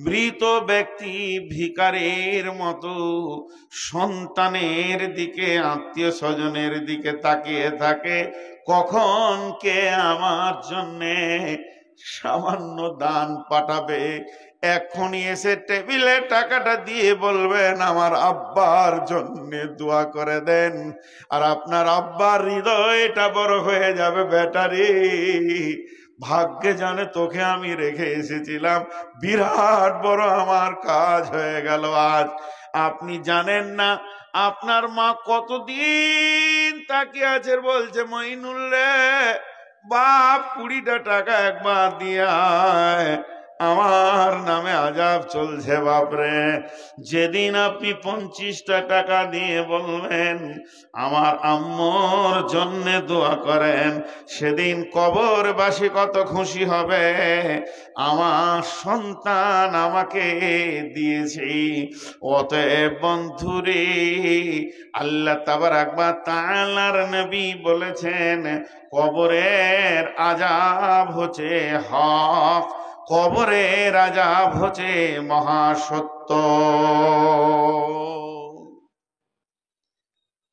মৃত ব্যক্তি ভিখারির মতো সন্তানের দিকে, আত্মীয় স্বজনের দিকে তাকিয়ে থাকে, কখন কে আমার জন্যে সামান্য দান পাঠাবে। এখনই এসে টেবিলে টাকাটা দিয়ে বলবেন আমার আব্বার জন্য দোয়া করে দেন, আর আপনার আব্বার হৃদয়টা বড় হয়ে যাবে, ব্যাটারি ভাগ্যে জানে তোকে আমি রেখে এসেছিলাম, বিরাট বড় আমার কাজ হয়ে গেল আজ। আপনি জানেন না আপনার মা কতদিন তাকিয়ে আছে, বলছে মইনুল রে বাপ 20টা টাকা একবার দিয়ে আয়, আমার নামে আজাব চলছে বাপরে। যেদিন আপনি 25টা টাকা দিয়ে বলবেন আমার আম্মুর জন্য দোয়া করেন, সেদিন কবরবাসী কত খুশি হবে, আমার সন্তান আমাকে দিয়েছে। অতএব বন্ধুরে, আল্লাহ তাবারাক ওয়া তাআলার নবী বলেছেন কবরের আযাব হচ্ছে হক, কবরের আযাব হচ্ছে মহাসত্য।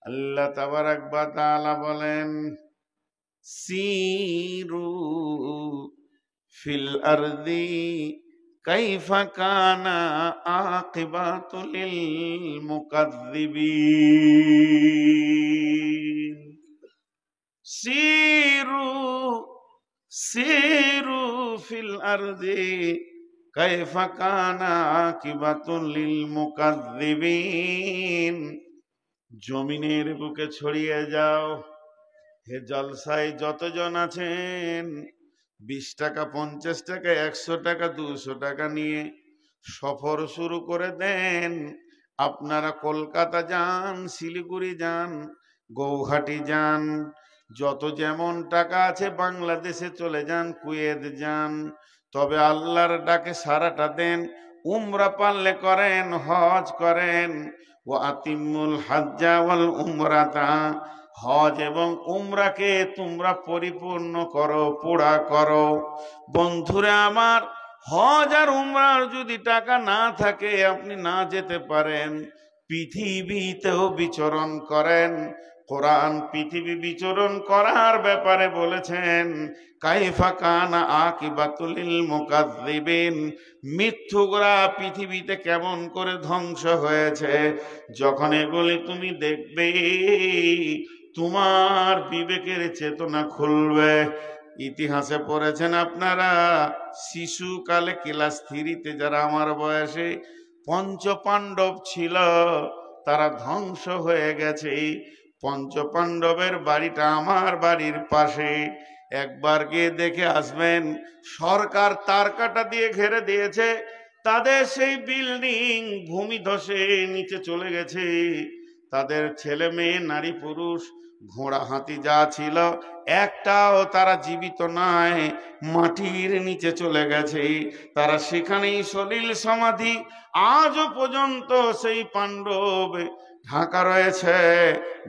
আল্লাহ তাবারাক ওয়া তাআলা বলেন সিরু ফিল আরদি কাইফা কানা আকিবাতুল মুকাজ্জিবিন। সিরু সিরু ফিল আরদি কাইফা কানা আকিবাতুল মুকাজ্জিবিন। জমিনের বুকে ছড়িয়ে যাও, হে জলসায় যতজন আছেন, 20 টাকা 50 টাকা 100 টাকা 200 টাকা নিয়ে সফর শুরু করে দেন। আপনারা কলকাতা যান, শিলিগুড়ি যান, গৌহাটি যান, যত যেমন টাকা আছে বাংলাদেশে চলে যান, কুয়েত যান, তবে আল্লাহর ডাকে সারাটা দেন। উমরা পারলে করেন, হজ করেন। ওয়া আতিমুল হাজ্জা ওয়াল উমরাতা, হজ এবং উমরাকে তোমরা পরিপূর্ণ করো, পুরা করো। বন্ধুরা আমার, হজ আর উমরার যদি টাকা না থাকে, আপনি না যেতে পারেন, পৃথিবীতেও বিচরণ করেন। কোরআন পৃথিবী বিচরণ করার ব্যাপারে বলেছেন কাইফা কানা আকিবাতুল মুকাজ্জিবিন, মিথ্যুকরা পৃথিবীতে কেমন করে ধ্বংস হয়েছে। যখন এগুলি তুমি দেখবে, তোমার বিবেকের চেতনা খুলবে। ইতিহাসে পড়েছেন আপনারা, শিশুকালে ক্লাস 3-তে যারা আমার বয়সে, পঞ্চপাণ্ডব ছিল, তারা ধ্বংস হয়ে গেছে। পঞ্চপাণ্ডবের বাড়িটা আমার বাড়ির পাশে, একবার গিয়ে দেখে আসবেন। সরকার তার কাটা দিয়ে ঘেরে দিয়েছে, তাদের সেই বিল্ডিং ভূমিধসে নিচে চলে গেছে। তাদের ছেলে মেয়ে, নারী পুরুষ, ঘোড়া হাতি যা ছিল একটাও তারা জীবিত নয়, মাটির নিচে চলে গেছে। তারা সেখানেই সলিল সমাধি, আজও পর্যন্ত সেই পাণ্ডব ঢাকা রয়েছে।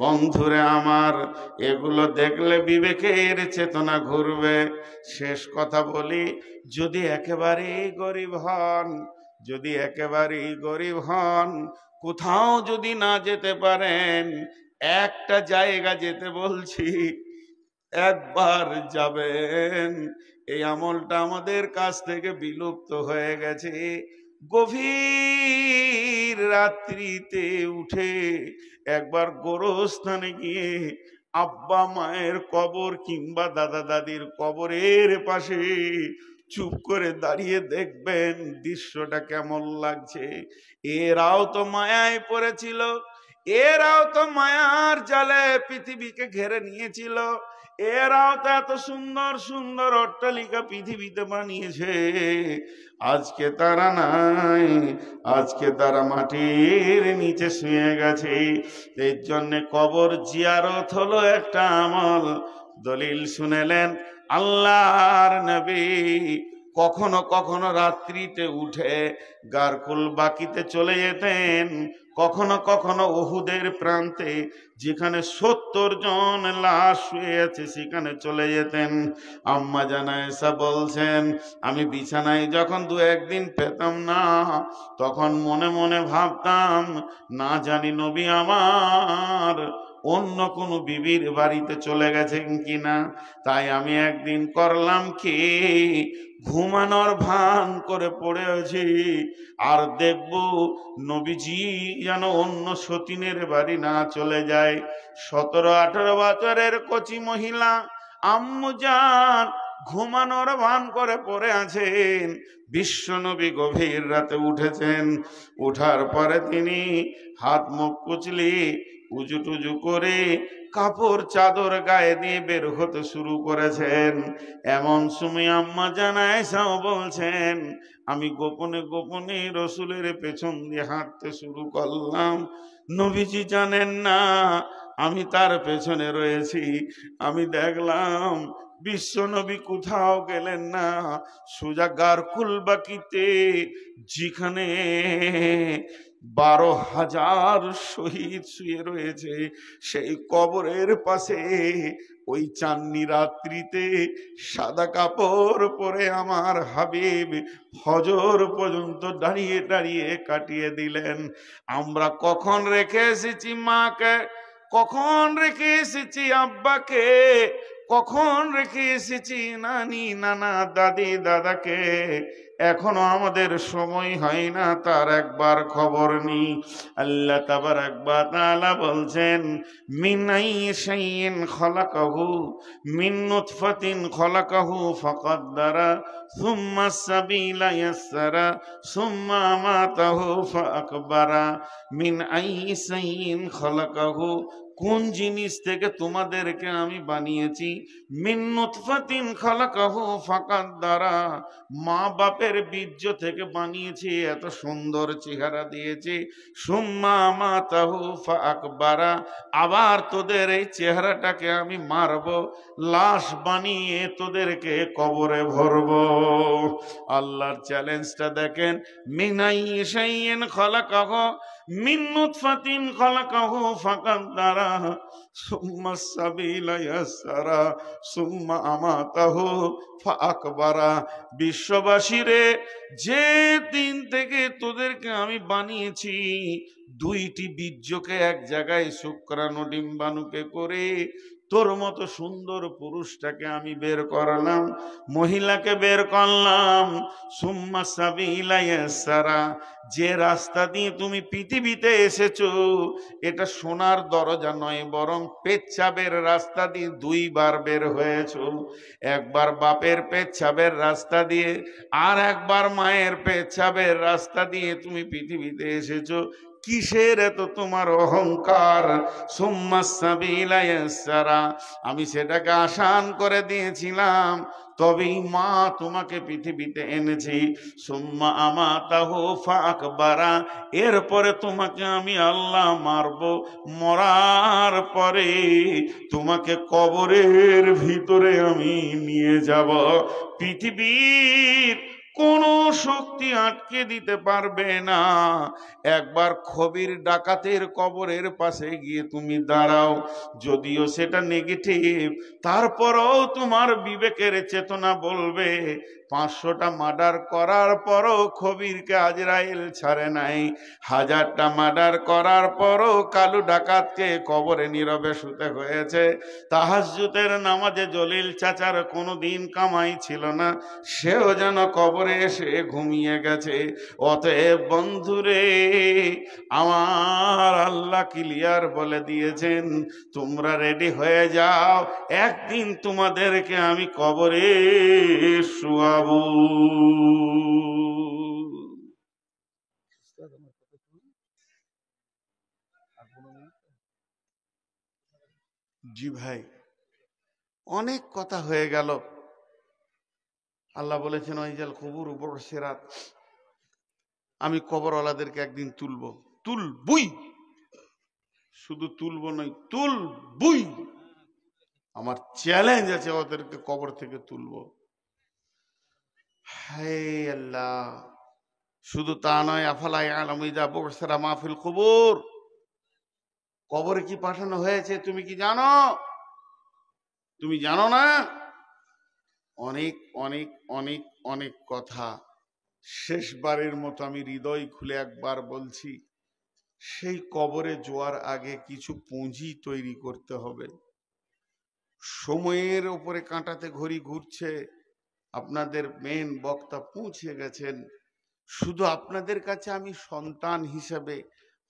বন্ধুরে আমার, এগুলো দেখলে বিবেকের চেতনা ঘুরবে। শেষ কথা বলি, যদি একেবারেই গরিব হন, যদি একেবারেই গরিব হন, কোথাও যদি না যেতে পারেন, একটা জায়গা যেতে বলছি, একবার যাবেন। এই আমলটা আমাদের কাছ থেকে বিলুপ্ত হয়ে গেছে। গভীর রাত্রিতে উঠে একবার গোরস্থানে গিয়ে আব্বা মায়ের কবর কিংবা দাদা দাদির কবরের পাশে চুপ করে দাঁড়িয়ে দেখবেন দৃশ্যটা কেমন লাগছে। এরাও তো মায়ায় পড়েছিল, এরাও তো মায়ার জালে পৃথিবীকে ঘেরে নিয়েছিল, এরাও তো এত সুন্দর সুন্দর অট্টালিকা পৃথিবীতে বানিয়েছে। আজকে তারা নাই, আজকে তারা মাটির নিচে শুয়ে গেছে। এর জন্য কবর জিয়ারত হলো একটা আমল। দলিল শুনেলেন, আল্লাহর নবী কখনো কখনো রাত্রিতে উঠে গারকুল বাকিতে চলে যেতেন, কখনো কখনো উহুদের প্রান্তে যেখানে 70 জন লাশ শুয়ে আছে সেখানে চলে যেতেন। আম্মা জান আয়েশা বলছেন, আমি বিছানায় যখন 2-1 দিন পেতাম না, তখন মনে মনে ভাবতাম না জানি নবী আমার অন্য কোনো বিবির বাড়িতে চলে গেছেন কিনা। তাই আমি একদিন করলাম কি, ঘুমানোর ভান করে পড়ে আছি আর দেখব নবীজি যেন অন্য সতীনের বাড়ি না চলে যায়। 17-18 বছরের কচি মহিলা আম্মু জান ঘুমানোর ভান করে পড়ে আছেন। বিশ্ব নবী গভীর রাতে উঠেছেন, উঠার পরে তিনি হাত মুখ কুচলি উজু টুজু করে কাপড় চাদর গায়ে দিয়ে বের হতে শুরু করেছেন। এমন সময় আম্মা জান আয়েশাও বলছেন, আমি গোপনে গোপনে রসুলের পেছন দিয়ে হাঁটতে শুরু করলাম। নবীজি জানেন না আমি তার পেছনে রয়েছি। আমি দেখলাম বিশ্ব নবী কোথাও গেলেন না, সোজা গারকুল বাকিতে যেখানে 12,000 শহীদ শুয়ে রয়েছে সেই কবরের পাশে ওই চাঁদনি রাত্রিতে সাদা কাপড় পরে আমার হাবিব ফজর পর্যন্ত দাঁড়িয়ে দাঁড়িয়ে কাটিয়ে দিলেন। আমরা কখন রেখে এসেছি মাকে, কখন রেখে এসেছি আব্বাকে, কখন রেখে এসেছি নানি নানা দাদি দাদাকে, এখনো আমাদের সময় হয় না তার একবার খবর নেই। আল্লাহ তাবারাক ওয়া তাআলা বলছেন, মিন আইয়িন খালাকাহু মিন নুতফাতিন খালাকাহু ফাকাদ্দারা সুম্মা সাবিলা ইয়াসসারা সুম্মা আমাতাহু ফাআকবারা। মিন আইয়িন খালাকাহু, কোন জিনিস থেকে তোমাদেরকে আমি বানিয়েছি? মিন নুতফাতিন খালাকাহু ফাকাদ্দারা, মা বাপের বীর্য থেকে বানিয়েছি, এত সুন্দর চেহারা দিয়েছি। সুম্মা আমাতাহু ফাআকবারা, আবার তোদের এই চেহারাটাকে আমি মারব, লাশ বানিয়ে তোদেরকে কবরে ভরব। আল্লাহর চ্যালেঞ্জটা দেখেন। মিন আইয়িন খালাকাহু মিন নুতফাতিন খালাকাহু ফাকাদ্দারা সুম্মা সাবিলা ইয়াসসারা সুম্মা আমাতাহু ফাআকবারা। বিশ্ববাসীরে, যে দিন থেকে তোদেরকে আমি বানিয়েছি, 2টি বীর্যকে এক জায়গায় শুক্রাণু ডিম্বাণুকে করে তোর মতো সুন্দর পুরুষটাকে আমি বের করলাম, মহিলাকে বের করলাম। সুম্মা সাবিলা ইয়াসসারা, যে রাস্তা দিয়ে তুমি পৃথিবীতে এসেছো এটা সোনার দরজা নয়, বরং পেচ্ছাবের রাস্তা দিয়ে 2 বার বের হয়েছো। একবার বাপের পেচ্ছাবের রাস্তা দিয়ে, আর একবার মায়ের পেচ্ছাবের রাস্তা দিয়ে তুমি পৃথিবীতে এসেছো। কিসের এত তোমার অহংকার? সুম্মা সাবিলা ইয়াসসারা, আমি সেটাকে আসান করে দিয়েছিলাম, তবেই মা তোমাকে পৃথিবীতে এনেছি। সুম্মা আমাতাহু ফাআকবারা, এরপরে তোমাকে আমি আল্লাহ মারব, মরার পরে তোমাকে কবরের ভিতরে আমি নিয়ে যাব। পৃথিবীর কোন শক্তি আটকে দিতে পারবে না। একবার খবির ডাকাতের কবরের পাশে গিয়ে তুমি দাঁড়াও, যদিও সেটা নেগেটিভ, তারপরও তোমার বিবেকের চেতনা বলবে 500টা মার্ডার করার পরও খবিরকে আজরাইল ছাড়ে নাই, 1000টা মার্ডার করার পরও কালু ডাকাতকে কবরে নীরবে শুতে হয়েছে। তাহাজ্জুদের নামাজে জলিল চাচার কোনোদিন কামাই ছিল না, সেও যেন কবরে এসে ঘুমিয়ে গেছে। অতএব বন্ধুরে, আমার আল্লাহ ক্লিয়ার বলে দিয়েছেন, তোমরা রেডি হয়ে যাও, একদিন তোমাদেরকে আমি কবরে শুয়াবো। জি ভাই, অনেক কথা হয়ে গেল। আল্লাহ বলেছেন, ওয়াইজাল কুবুর বুসিরাত, আমি কবরওয়ালাদেরকে একদিন তুলবো, তুলবুই, শুধু তুলবো নয়, তুলবুই। আমার চ্যালেঞ্জ আছে, ওদেরকে কবর থেকে তুলবো। হায় আল্লাহ, শুধু তা নয়, আফালা ইয়ালামু ইযা বু'সিরা মা ফিল কুবুর, কবরে কি পাঠানো হয়েছে তুমি কি জানো? তুমি জানো না? অনেক অনেক অনেক অনেক কথা। শেষবারের মতো আমি হৃদয় খুলে একবার বলছি, সেই কবরে যাওয়ার আগে কিছু পুঁজি তৈরি করতে হবে। সময়ের উপরে কাঁটাতে ঘড়ি ঘুরছে, আপনাদের মেন বক্তা পৌঁছে গেছেন। শুধু আপনাদের কাছে আমি সন্তান হিসেবে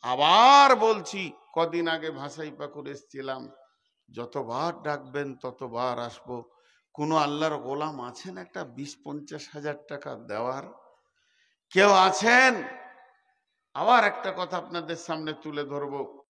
আবার বলছি, কদিন আগে ভাষাইপাকুর এসেছিলাম, যতবার ডাকবেন ততবার আসবো। কোনো আল্লাহর গোলাম আছেন একটা 20-50 হাজার টাকা দেওয়ার? কেউ আছেন? আবার একটা কথা আপনাদের সামনে তুলে ধরবো,